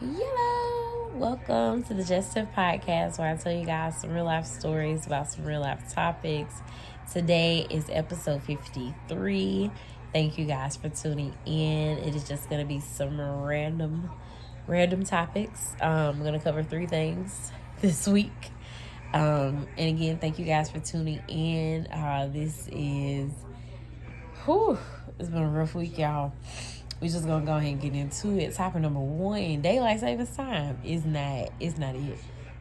Hello, welcome to the Tiff podcast where I tell you guys some real life stories about some real life topics. Today is episode 53. Thank you guys for tuning in. It is just going to be some random topics. I'm going to cover 3 things this week. And again, thank you guys for tuning in. It's been a rough week, y'all. We just gonna go ahead and get into it. Topic number 1: daylight savings time is not. It's not it.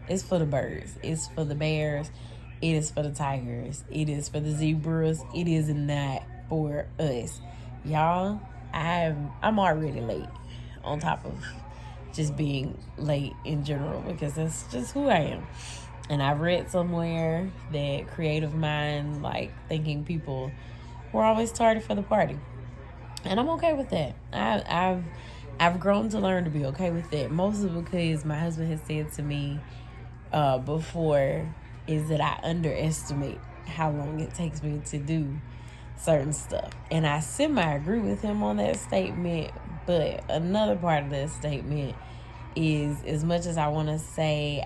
It's for the birds. It's for the bears. It is for the tigers. It is for the zebras. It is not for us, y'all. I'm already late. On top of just being late in general, because that's just who I am. And I've read somewhere that creative mind thinking people were always tardy for the party. And I'm okay with that. I've grown to learn to be okay with that. Mostly because my husband has said to me before is that I underestimate how long it takes me to do certain stuff. And I semi-agree with him on that statement. But another part of that statement is, as much as I want to say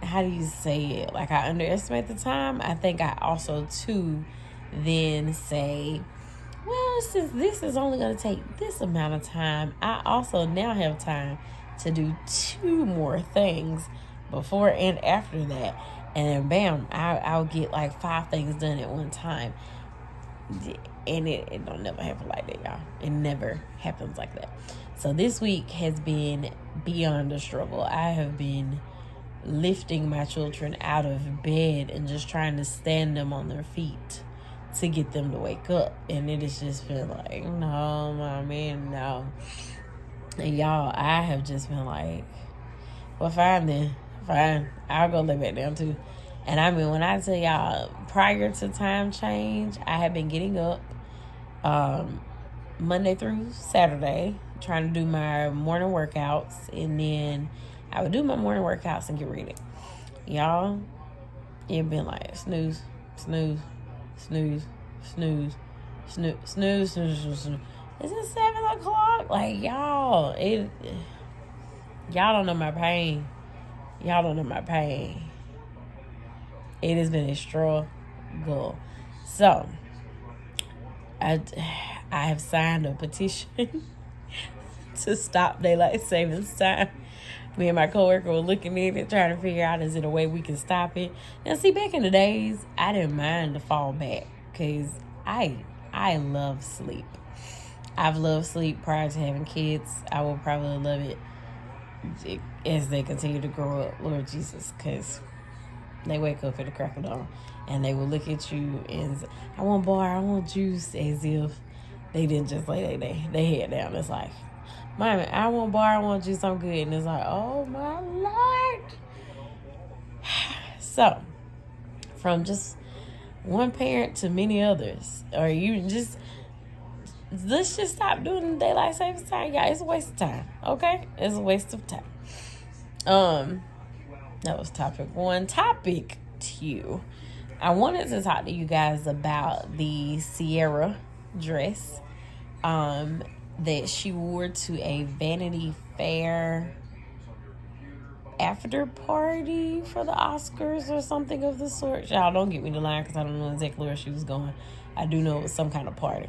how do you say it? I underestimate the time. I think I also, too, then say, well, since this is only going to take this amount of time, I also now have time to do 2 more things before and after that. And then, bam, I'll get 5 things done at one time. And it don't never happen like that, y'all. It never happens like that. So this week has been beyond a struggle. I have been lifting my children out of bed and just trying to stand them on their feet to get them to wake up. And it has just been no, mommy, no. And y'all, I have just been well, fine then. Fine. I'll go lay back down too. And I mean, when I tell y'all, prior to time change, I have been getting up Monday through Saturday, trying to do my morning workouts. And then I would do my morning workouts and get ready. Y'all, it been snooze, snooze, snooze, snooze, snooze, snooze, snooze, snooze. Is it 7 o'clock? Y'all don't know my pain. Y'all don't know my pain. It has been a struggle. So, I have signed a petition to stop daylight savings time. Me and my coworker were looking at it, trying to figure out, is it a way we can stop it? Now, see, back in the days, I didn't mind the fall back because I love sleep. I've loved sleep prior to having kids. I will probably love it as they continue to grow up, Lord Jesus, because they wake up at the crack of dawn and they will look at you and say, I want bar, I want juice, as if they didn't just lay their head down. It's Mommy, I want bar, I want juice, I'm good. And it's oh my Lord. So, from just one parent to many others, or let's just stop doing daylight savings time. Yeah, it's a waste of time, okay? It's a waste of time. That was topic 1. Topic 2. I wanted to talk to you guys about the Sierra dress that she wore to a Vanity Fair after party for the Oscars or something of the sort. Y'all, don't get me the line because I don't know exactly where she was going. I do know it was some kind of party.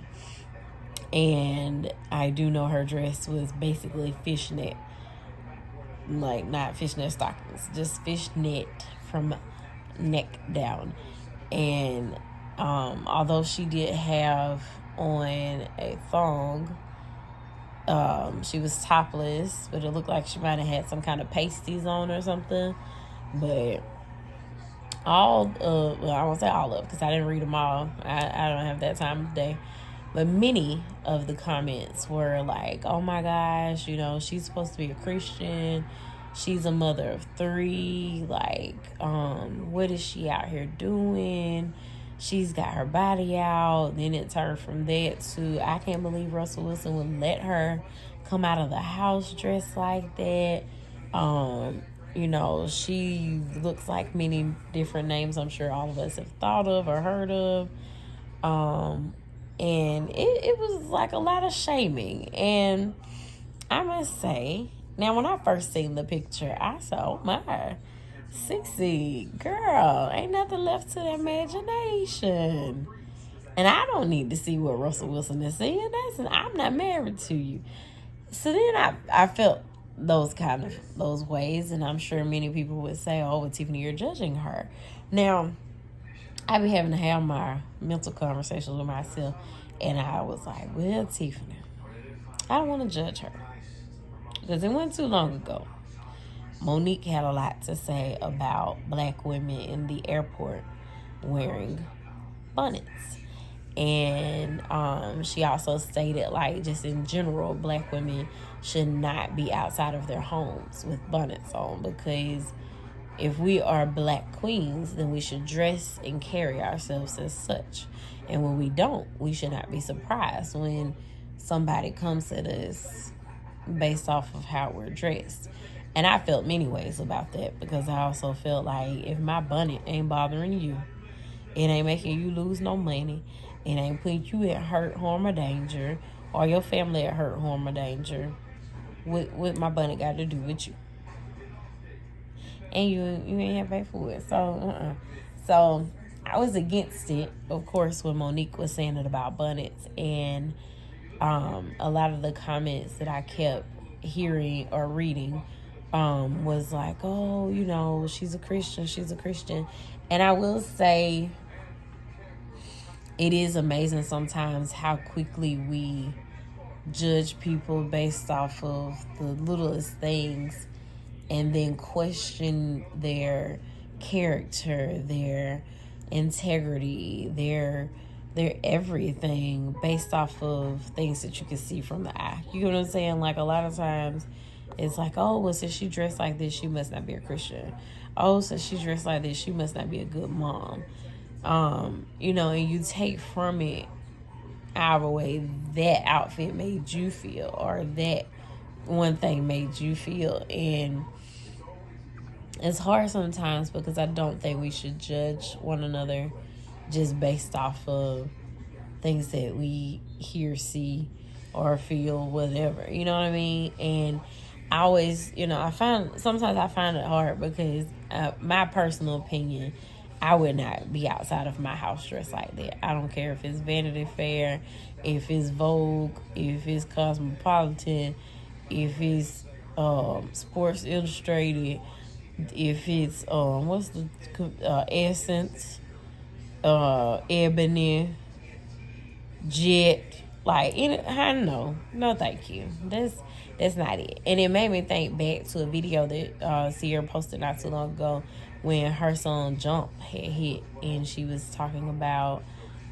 And I do know her dress was basically fishnet. Not fishnet stockings, just fishnet from neck down. And although she did have on a thong, she was topless, but it looked like she might have had some kind of pasties on or something. But I won't say all of, because I didn't read them all. I don't have that time of day. But many of the comments were oh my gosh, she's supposed to be a Christian. She's a mother of 3. What is she out here doing? She's got her body out. Then it turned from that to, I can't believe Russell Wilson would let her come out of the house dressed like that. She looks like many different names I'm sure all of us have thought of or heard of. And it was a lot of shaming. And I must say, now when I first seen the picture, I said, oh my, 60, girl, ain't nothing left to the imagination. And I don't need to see what Russell Wilson is saying. I'm not married to you. So then I felt those ways, and I'm sure many people would say, oh, well, Tiffany, you're judging her. Now, I be having to have my mental conversations with myself, and I was like, well, Tiffany, I don't want to judge her. Because it wasn't too long ago. Monique had a lot to say about black women in the airport wearing bonnets. And she also stated, like, just in general, black women should not be outside of their homes with bonnets on, because if we are black queens, then we should dress and carry ourselves as such. And when we don't, we should not be surprised when somebody comes at us based off of how we're dressed. And I felt many ways about that, because I also felt like if my bonnet ain't bothering you, it ain't making you lose no money, it ain't putting you at hurt, harm, or danger, or your family at hurt, harm, or danger, what my bonnet got to do with you? And you ain't have to pay for it. So I was against it, of course, when Monique was saying it about bonnets. And a lot of the comments that I kept hearing or reading was like, oh, she's a Christian. And I will say, it is amazing sometimes how quickly we judge people based off of the littlest things, and then question their character, their integrity, their everything based off of things that you can see from the eye. You know what I'm saying? Like, a lot of times it's like, oh, well, since she dressed like this, she must not be a Christian. Oh, since she dressed like this, she must not be a good mom. And you take from it however way that outfit made you feel, or that one thing made you feel. And it's hard sometimes, because I don't think we should judge one another just based off of things that we hear, see, or feel, whatever. You know what I mean? And I always, sometimes I find it hard, because my personal opinion, I would not be outside of my house dressed like that. I don't care if it's Vanity Fair, if it's Vogue, if it's Cosmopolitan, if it's Sports Illustrated, if it's what's the Essence, Ebony, Jet, like, I know, no, thank you. That's not it. And it made me think back to a video that Sierra posted not too long ago, when her song Jump had hit, and she was talking about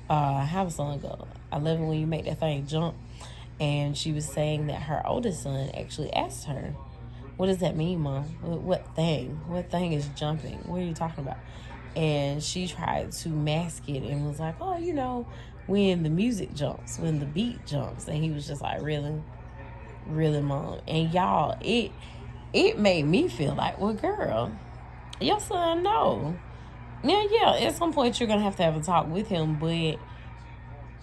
how the song go. I love it when you make that thing jump. And she was saying that her oldest son actually asked her, what does that mean, Mom? What thing? What thing is jumping? What are you talking about? And she tried to mask it and was like, oh, when the music jumps, when the beat jumps. And he was just like, really? Really, Mom? And y'all, it made me feel like, well, girl, your son know. Now, yeah, at some point you're going to have a talk with him, but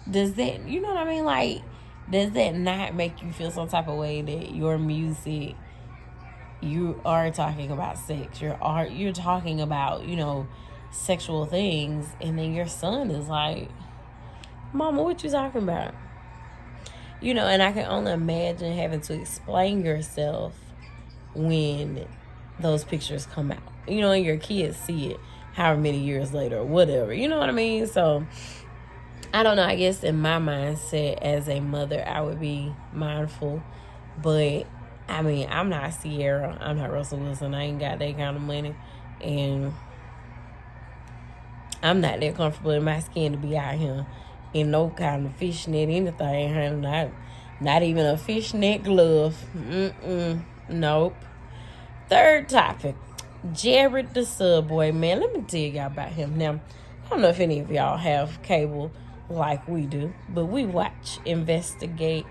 does that, you know what I mean? Like, does that not make you feel some type of way that your music, you are talking about sex, you're talking about, sexual things, and then your son is like, Mama, what you talking about? And I can only imagine having to explain yourself when those pictures come out. And your kids see it however many years later or whatever. You know what I mean? So, I don't know. I guess in my mindset as a mother, I would be mindful. But, I mean, I'm not Sierra. I'm not Russell Wilson. I ain't got that kind of money. And I'm not that comfortable in my skin to be out here in no kind of fishnet anything, honey. Not even a fishnet glove. Nope. Third topic. Jared the Subway man. Let me tell y'all about him. Now, I don't know if any of y'all have cable like we do, but we watch Investigate,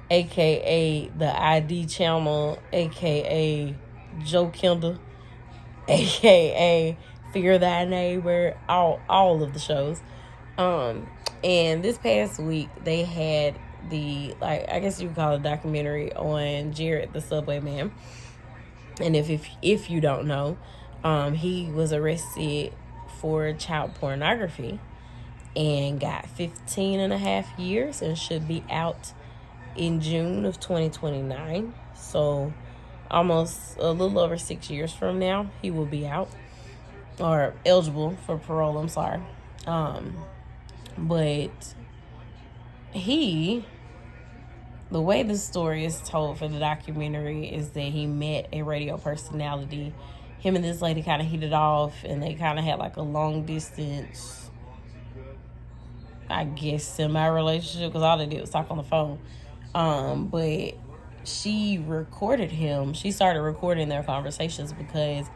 a.k.a. the ID channel, a.k.a. Joe Kendall, a.k.a. Fear Thy Neighbor, all of the shows. And this past week, they had I guess you could call it a documentary on Jared, the subway man. And if you don't know, he was arrested for child pornography and got 15 and a half years and should be out in June of 2029. So almost a little over 6 years from now, he will be out or eligible for parole. I'm sorry. But the way the story is told for the documentary is that he met a radio personality. Him and this lady kind of hit it off, and they kind of had like a long distance, I guess, semi-relationship, because all they did was talk on the phone. But she recorded him. She started recording their conversations because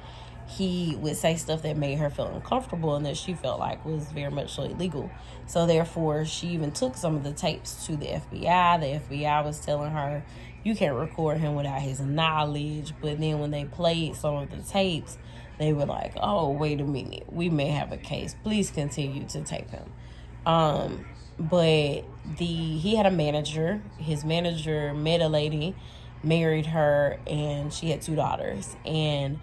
he would say stuff that made her feel uncomfortable and that she felt like was very much so illegal. So therefore, she even took some of the tapes to the FBI. The FBI was telling her, you can't record him without his knowledge. But then when they played some of the tapes, they were like, oh, wait a minute, we may have a case. Please continue to tape him. But he had a manager. His manager met a lady, married her, and she had 2 daughters. And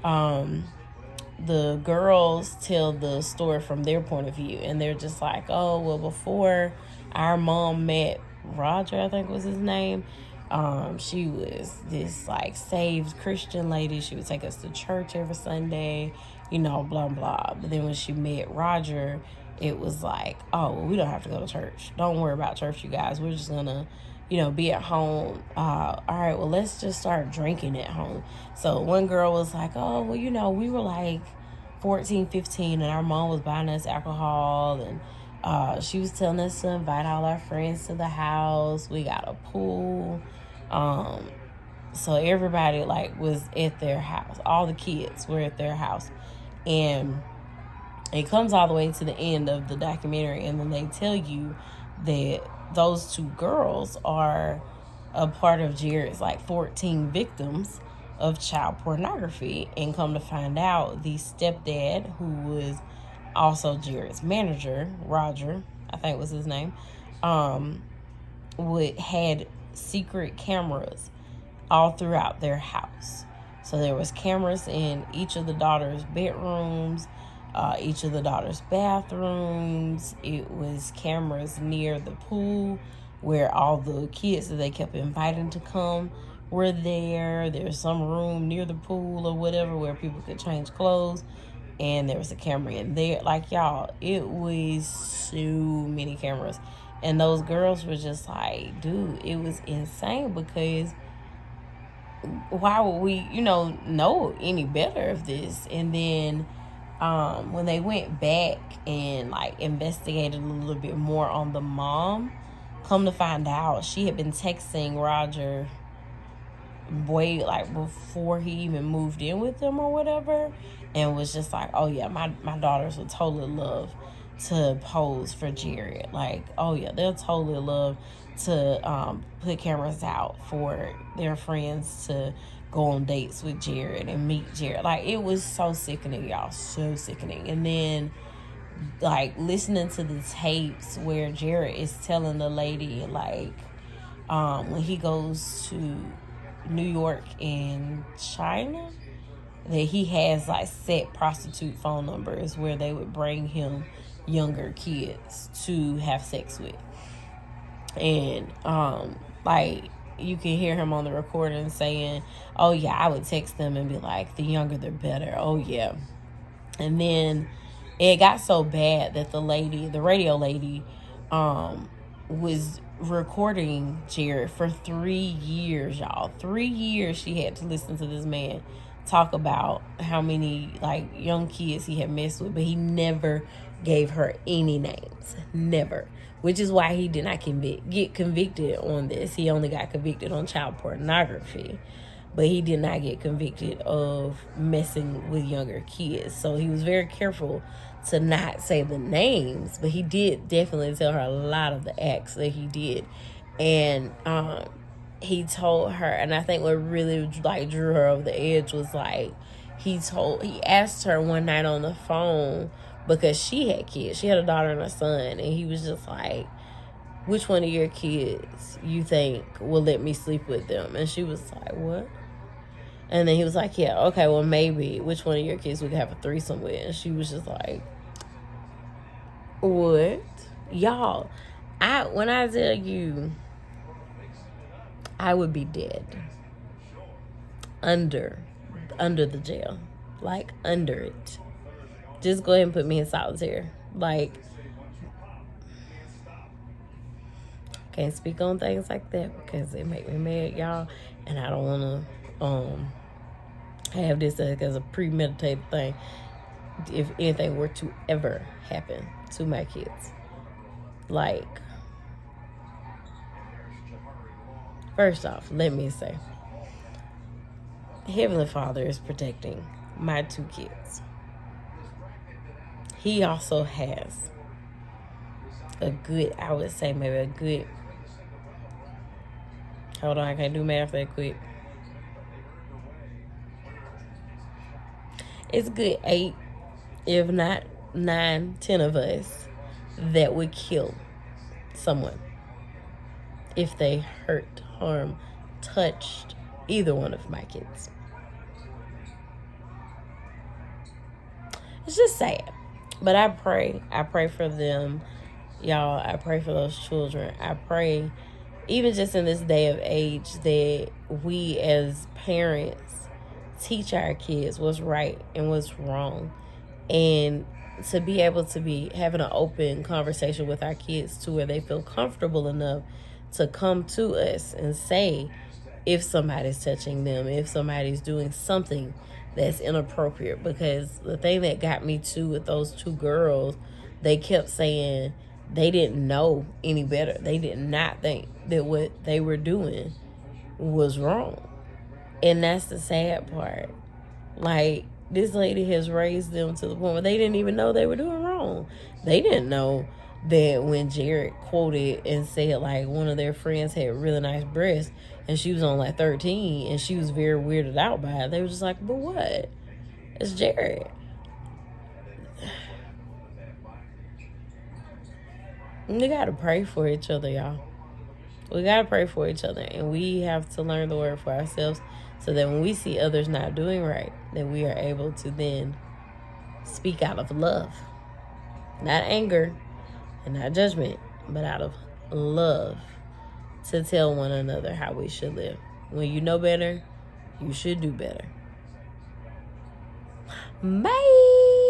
the girls tell the story from their point of view, and they're just like, oh, well, before our mom met Roger, I think was his name, she was this like saved Christian lady. She would take us to church every Sunday, blah blah. But then when she met Roger, it was like, oh, well, we don't have to go to church. Don't worry about church, you guys. We're just gonna be at home. All right, well, let's just start drinking at home. So one girl was like, oh, well, we were like 14, 15, and our mom was buying us alcohol, and she was telling us to invite all our friends to the house. We got a pool. So everybody was at their house. All the kids were at their house. And it comes all the way to the end of the documentary, and then they tell you that those 2 girls are a part of Jared's 14 victims of child pornography. And come to find out, the stepdad, who was also Jared's manager, Roger, I think was his name, had secret cameras all throughout their house. So there was cameras in each of the daughters' bedrooms, each of the daughters' bathrooms. It was cameras near the pool where all the kids that they kept inviting to come were there. There's some room near the pool or whatever where people could change clothes, and there was a camera in there. Y'all, it was so many cameras. And those girls were just like, dude, it was insane, because why would we, know any better of this? And then when they went back and investigated a little bit more on the mom, come to find out she had been texting Roger way before he even moved in with them or whatever, and was just like, oh yeah, my daughters would totally love to pose for Jared. Oh yeah, they'll totally love to put cameras out for their friends to go on dates with Jared and meet Jared. It was so sickening, y'all, so sickening. And then listening to the tapes where Jared is telling the lady when he goes to New York and China, that he has set prostitute phone numbers where they would bring him younger kids to have sex with. And you can hear him on the recording saying, oh yeah, I would text them and be like, the younger the better. Oh yeah. And then it got so bad that the radio lady was recording Jared for 3 years, y'all. 3 years she had to listen to this man talk about how many young kids he had messed with, but he never gave her any names. Never. Which is why he did not get convicted on this. He only got convicted on child pornography, but he did not get convicted of messing with younger kids. So he was very careful to not say the names, but he did definitely tell her a lot of the acts that he did. And he told her, and I think what really drew her over the edge was he asked her one night on the phone, because she had kids. She had a daughter and a son, and he was just like, which one of your kids you think will let me sleep with them? And she was like, what? And then he was like, yeah, okay, well, maybe which one of your kids we could have a threesome with? And she was just like, what? Y'all, when I tell you, I would be dead under the jail, like under it. Just go ahead and put me in solitary. Like, can't speak on things like that because it make me mad, y'all, and I don't want to have this as a premeditated thing if anything were to ever happen to my kids. Like, first off, let me say, Heavenly Father is protecting my 2 kids. He also has a good, I would say maybe a good, hold on, I can't do math that quick. It's good 8, if not 9, 10 of us that would kill someone if they hurt, harm, touched either one of my kids. It's just sad. But I pray for them, y'all. I pray for those children. I pray, even just in this day of age, that we as parents teach our kids what's right and what's wrong, and to be able to be having an open conversation with our kids to where they feel comfortable enough to come to us and say if somebody's touching them, if somebody's doing something that's inappropriate. Because the thing that got me too with those 2 girls, they kept saying they didn't know any better. They did not think that what they were doing was wrong. And that's the sad part. Like, this lady has raised them to the point where they didn't even know they were doing wrong. They didn't know that when Jared quoted and said, like, one of their friends had really nice breasts and she was on like 13 and she was very weirded out by it. They were just like, but what? It's Jared. We got to pray for each other, y'all. We got to pray for each other, and we have to learn the word for ourselves so that when we see others not doing right, that we are able to then speak out of love. Not anger and not judgment, but out of love to tell one another how we should live. When you know better, you should do better. Bye.